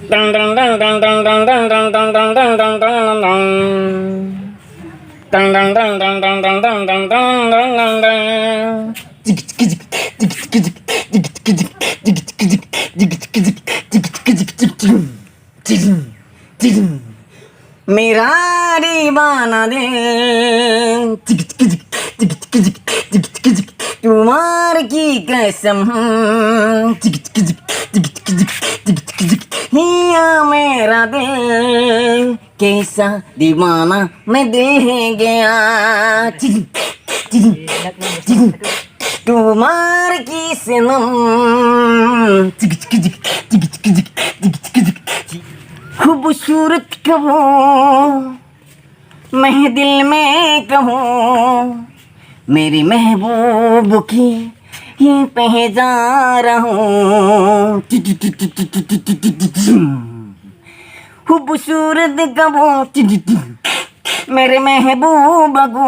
Dun dun dun dun dun dun dun dun dun dun dun dun dun dun. Dun dun dun dun dun dun dun dun dun dun dun dun. मेरा दीवाना दे तुम्हार की कसम हिया मेरा दिल कैसा दीवाना मैं दिल गया तुम्हार की सनम खूबसूरत कहो मैं दिल में कहूँ मेरी महबूब की ये पहचान हूँ खूबसूरत कहो मेरे महबूब को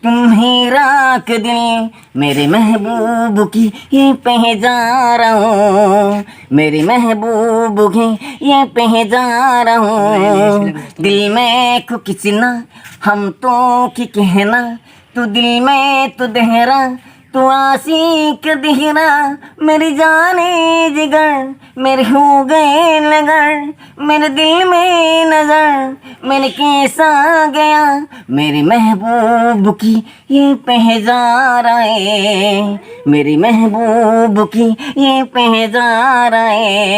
तुम ही राख दिल मेरे महबूब की ये पहचान हूँ मेरी महबूब की ये पहचान हूँ दिल में को किसी ना हम तो की कहना तू दिल में तो दहरा तू आशिक दिहरा मेरी जाने जिगर मेरे हो गए नगर मेरे दिल में नजर मैंने कैसा गया मेरी महबूब की ये पहचान है मेरी महबूब की ये पहचान है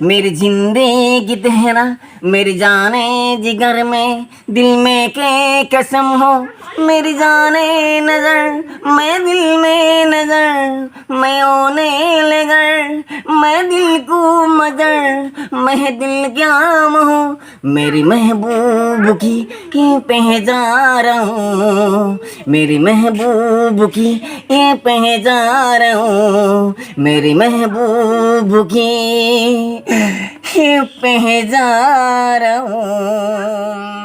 मेरी जिंदगी तेरा मेरी जाने जिगर में दिल में के कसम हो मेरी जाने नजर मैं दिल में नजर मैं ओने लगर मैं दिल को मजर मैं दिल क्या हो मेरी महबूब की ये पहचान हूँ मेरी महबूब की ये पहचान हूँ मेरी महबूब की ये पहचान हूँ